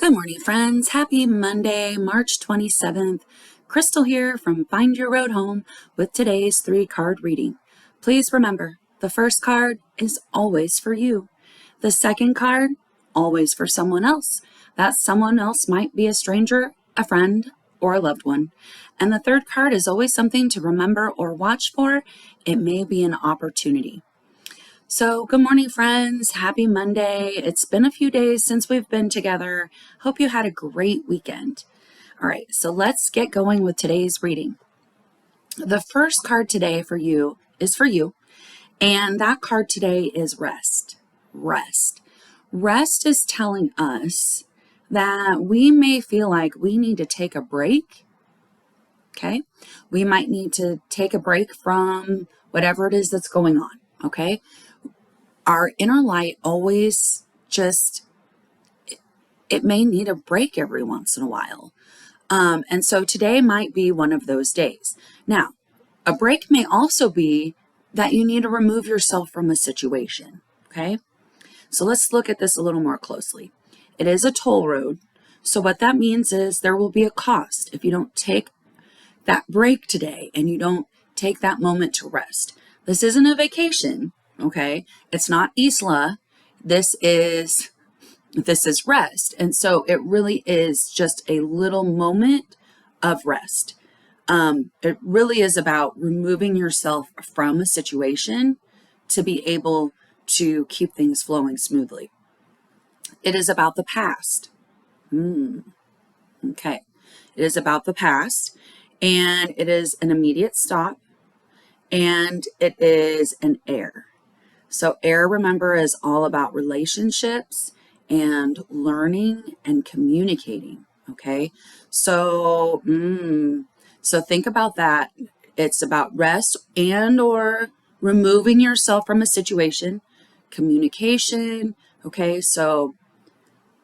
Good morning, friends. Happy Monday, March 27th. Crystal here from Find Your Road Home with today's 3-card reading. Please remember, the first card is always for you. The second card, always for someone else. That someone else might be a stranger, a friend, or a loved one. And the third card is always something to remember or watch for. It may be an opportunity. So good morning, friends. Happy Monday. It's been a few days since we've been together. Hope you had a great weekend. All right, so let's get going with today's reading. The first card today for you is for you, and that card today is rest. Rest. Rest is telling us that we may feel like we need to take a break. Okay? We might need to take a break from whatever it is that's going on. Okay? Our inner light always it may need a break every once in a while. And so today might be one of those days. Now, a break may also be that you need to remove yourself from a situation, okay? So let's look at this a little more closely. It is a toll road. So what that means is there will be a cost if you don't take that break today and you don't take that moment to rest. This isn't a vacation. Okay, it's not Isla. This is rest. And so it really is just a little moment of rest. It really is about removing yourself from a situation to be able to keep things flowing smoothly. It is about the past. Okay, it is about the past, and it is an immediate stop, and it is an air. So air, remember, is all about relationships and learning and communicating, okay? So, so think about that. It's about rest and or removing yourself from a situation, communication, okay? So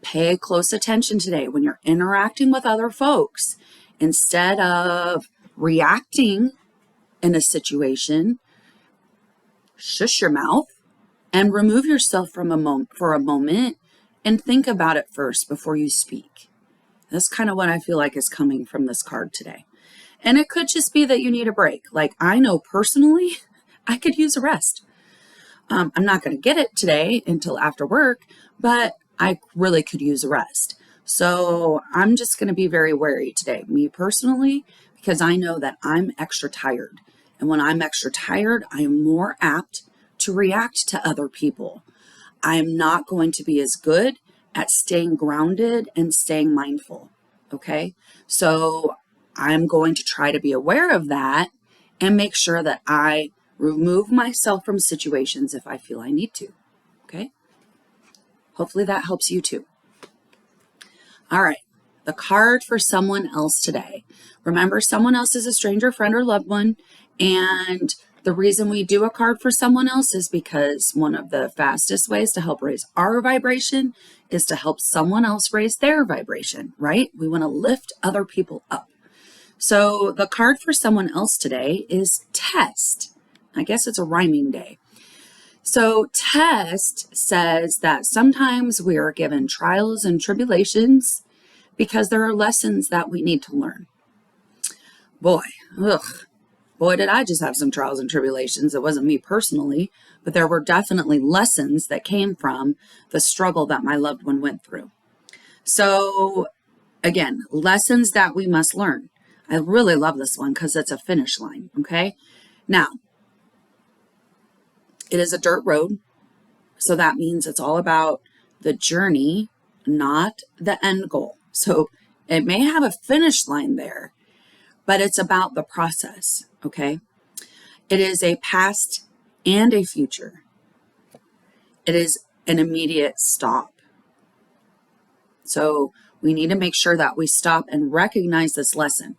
pay close attention today when you're interacting with other folks. Instead of reacting in a situation, shush your mouth and remove yourself from for a moment and think about it first before you speak. That's kind of what I feel like is coming from this card today. And it could just be that you need a break. Like I know personally, I could use a rest. I'm not going to get it today until after work, but I really could use a rest. So I'm just going to be very wary today, me personally, because I know that I'm extra tired. And when I'm extra tired, I am more apt to react to other people. I am not going to be as good at staying grounded and staying mindful. Okay. So I'm going to try to be aware of that and make sure that I remove myself from situations if I feel I need to. Okay. Hopefully that helps you too. All right. The card for someone else today. Remember, someone else is a stranger, friend, or loved one. And the reason we do a card for someone else is because one of the fastest ways to help raise our vibration is to help someone else raise their vibration, right? We want to lift other people up. So the card for someone else today is test. I guess it's a rhyming day. So test says that sometimes we are given trials and tribulations because there are lessons that we need to learn. Boy, did I just have some trials and tribulations. It wasn't me personally, but there were definitely lessons that came from the struggle that my loved one went through. So again, lessons that we must learn. I really love this one because it's a finish line, okay? Now, it is a dirt road, so that means it's all about the journey, not the end goal. So it may have a finish line there, but it's about the process, okay? It is a past and a future. It is an immediate stop. So we need to make sure that we stop and recognize this lesson.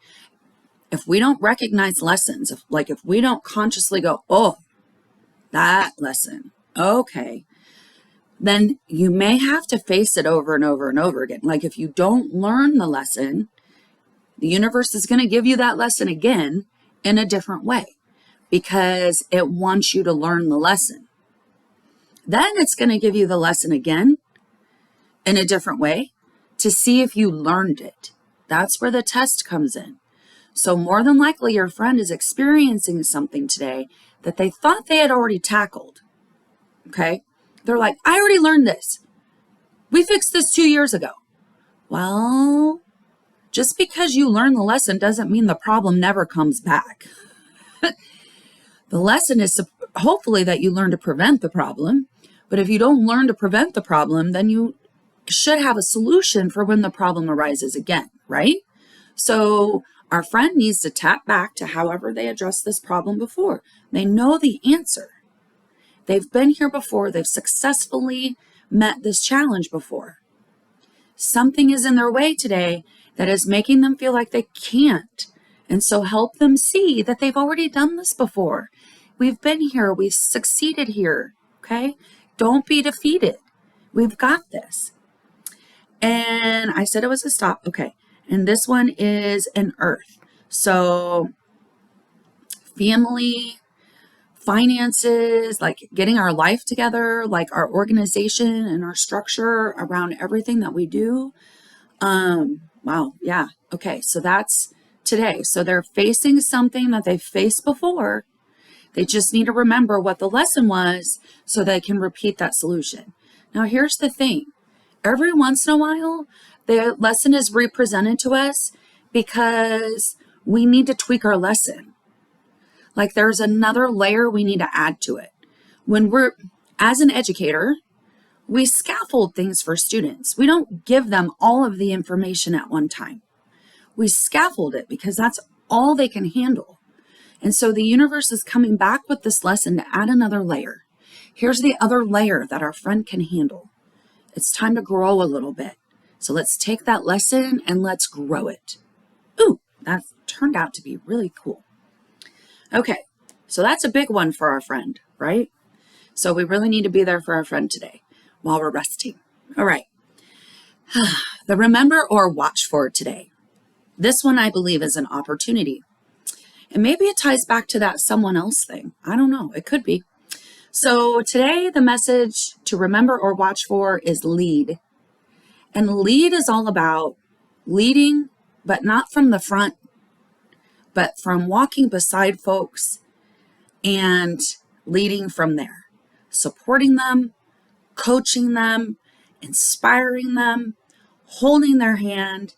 If we don't recognize lessons, if we don't consciously go, oh, that lesson, okay, then you may have to face it over and over and over again. Like if you don't learn the lesson, the universe is going to give you that lesson again in a different way because it wants you to learn the lesson. Then it's going to give you the lesson again in a different way to see if you learned it. That's where the test comes in. So more than likely your friend is experiencing something today that they thought they had already tackled. Okay? They're like, I already learned this. We fixed this 2 years ago. Well, just because you learn the lesson doesn't mean the problem never comes back. The lesson is hopefully that you learn to prevent the problem. But if you don't learn to prevent the problem, then you should have a solution for when the problem arises again, right? So our friend needs to tap back to however they addressed this problem before. They know the answer. They've been here before. They've successfully met this challenge before. Something is in their way today that is making them feel like they can't. And so help them see that they've already done this before. We've been here. We've succeeded here. Okay? Don't be defeated. We've got this. And I said it was a stop. Okay. And this one is an earth. So family, finances, like getting our life together, like our organization and our structure around everything that we do. Wow. Yeah. Okay. So that's today. So they're facing something that they've faced before. They just need to remember what the lesson was so they can repeat that solution. Now, here's the thing. Every once in a while, the lesson is represented to us because we need to tweak our lesson. Like there's another layer we need to add to it. When as an educator, we scaffold things for students. We don't give them all of the information at one time. We scaffold it because that's all they can handle. And so the universe is coming back with this lesson to add another layer. Here's the other layer that our friend can handle. It's time to grow a little bit. So let's take that lesson and let's grow it. Ooh, that turned out to be really cool. Okay, so that's a big one for our friend, right? So we really need to be there for our friend today while we're resting. All right. The remember or watch for today. This one I believe is an opportunity. And maybe it ties back to that someone else thing. I don't know. It could be. So today the message to remember or watch for is lead. And lead is all about leading, but not from the front, but from walking beside folks and leading from there, supporting them, coaching them, inspiring them, holding their hand,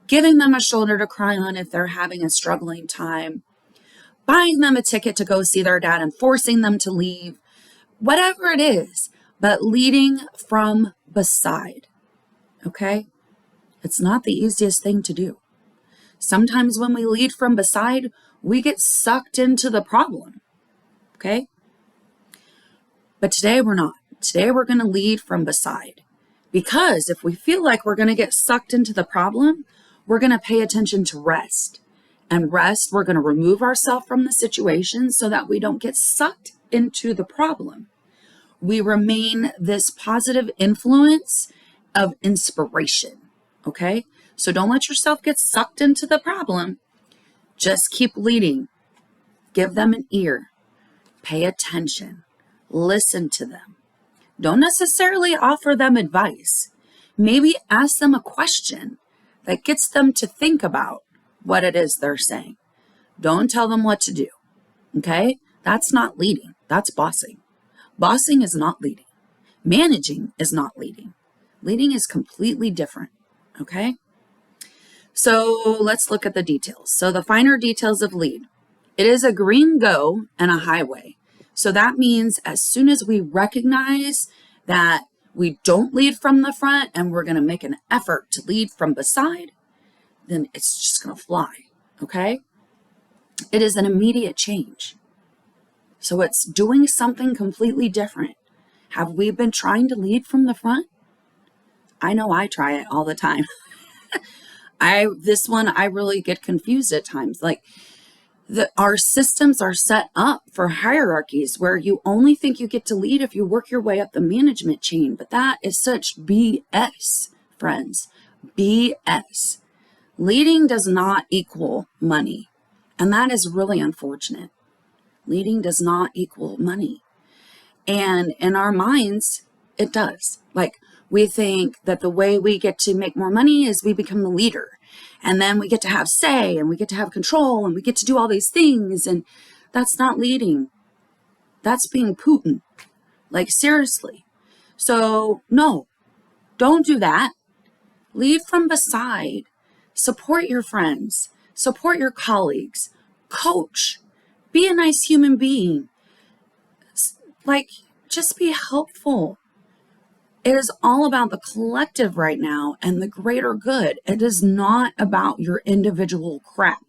giving them a shoulder to cry on if they're having a struggling time, buying them a ticket to go see their dad and forcing them to leave, whatever it is, but leading from beside, okay? It's not the easiest thing to do. Sometimes when we lead from beside, we get sucked into the problem, okay? But today we're not. Today we're going to lead from beside. Because if we feel like we're going to get sucked into the problem, we're going to pay attention to rest. And rest, we're going to remove ourselves from the situation so that we don't get sucked into the problem. We remain this positive influence of inspiration, okay? So don't let yourself get sucked into the problem. Just keep leading. Give them an ear. Pay attention. Listen to them. Don't necessarily offer them advice. Maybe ask them a question that gets them to think about what it is they're saying. Don't tell them what to do, okay? That's not leading. That's bossing. Bossing is not leading. Managing is not leading. Leading is completely different, okay? So let's look at the details. So the finer details of lead. It is a green go and a highway. So that means as soon as we recognize that we don't lead from the front and we're going to make an effort to lead from beside, then it's just going to fly, okay? It is an immediate change. So it's doing something completely different. Have we been trying to lead from the front? I know I try it all the time. This one, I really get confused at times. Like our systems are set up for hierarchies where you only think you get to lead if you work your way up the management chain. But that is such BS, friends. BS. Leading does not equal money. And that is really unfortunate. Leading does not equal money. And in our minds, it does. Like We think that the way we get to make more money is we become the leader. And then we get to have say and we get to have control and we get to do all these things. And that's not leading. That's being Putin. Like, seriously. So, no, don't do that. Lead from beside. Support your friends. Support your colleagues. Coach. Be a nice human being. Like, just be helpful. It is all about the collective right now and the greater good. It is not about your individual crap.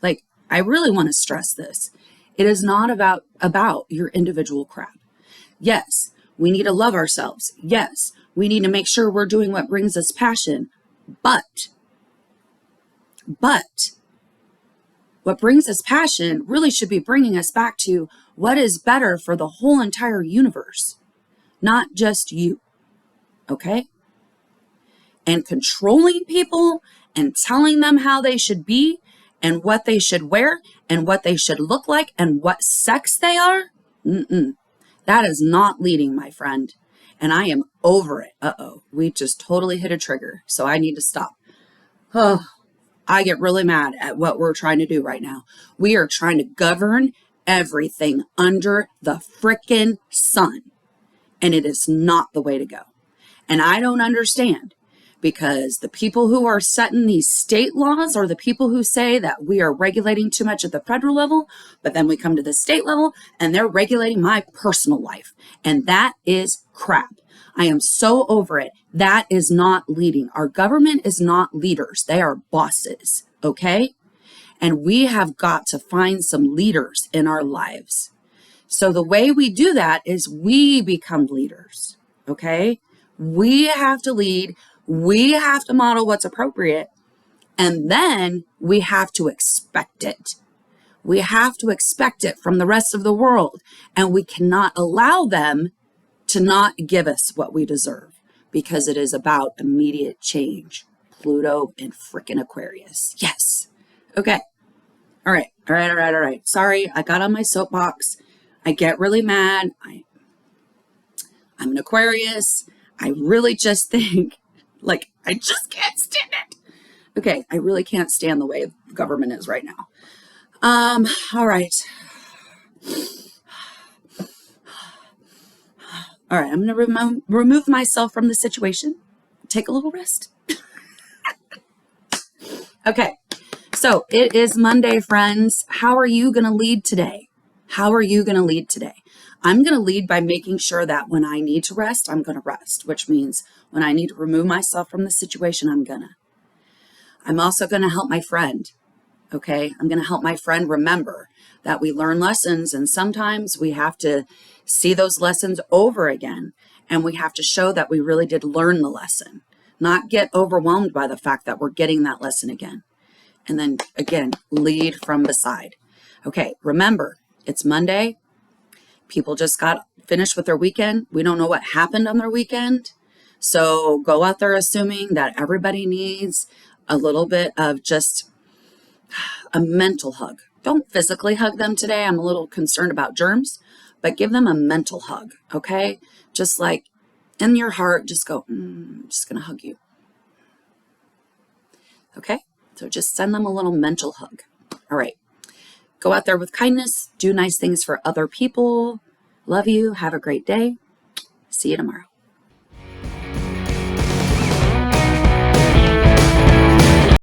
Like, I really want to stress this. It is not about your individual crap. Yes, we need to love ourselves. Yes, we need to make sure we're doing what brings us passion. But what brings us passion really should be bringing us back to what is better for the whole entire universe, not just you. Okay? And controlling people and telling them how they should be and what they should wear and what they should look like and what sex they are, that is not leading, my friend. And I am over it. We just totally hit a trigger. So I need to stop. I get really mad at what we're trying to do right now. We are trying to govern everything under the frickin' sun. And it is not the way to go. And I don't understand, because the people who are setting these state laws are the people who say that we are regulating too much at the federal level, but then we come to the state level and they're regulating my personal life. And that is crap. I am so over it. That is not leading. Our government is not leaders. They are bosses, okay? And we have got to find some leaders in our lives. So the way we do that is we become leaders, okay? We have to lead. We have to model what's appropriate. And then we have to expect it. We have to expect it from the rest of the world. And we cannot allow them to not give us what we deserve, because it is about immediate change. Pluto and frickin' Aquarius. Yes. Okay. All right. Sorry, I got on my soapbox. I get really mad. I'm an Aquarius. I really just think, like, I just can't stand it. Okay, I really can't stand the way the government is right now. All right. All right, I'm going to remove myself from the situation. Take a little rest. Okay, so it is Monday, friends. How are you going to lead today? How are you going to lead today? I'm going to lead by making sure that when I need to rest, I'm going to rest, which means when I need to remove myself from the situation, I'm gonna. I'm also going to help my friend. Okay, I'm going to help my friend remember that we learn lessons, and sometimes we have to see those lessons over again, and we have to show that we really did learn the lesson, not get overwhelmed by the fact that we're getting that lesson again. And then again, lead from beside. Okay, remember, it's Monday. People just got finished with their weekend. We don't know what happened on their weekend. So go out there assuming that everybody needs a little bit of just a mental hug. Don't physically hug them today. I'm a little concerned about germs, but give them a mental hug, okay? Just like in your heart, just go, I'm just going to hug you. Okay? So just send them a little mental hug. All right. Go out there with kindness. Do nice things for other people. Love you. Have a great day. See you tomorrow.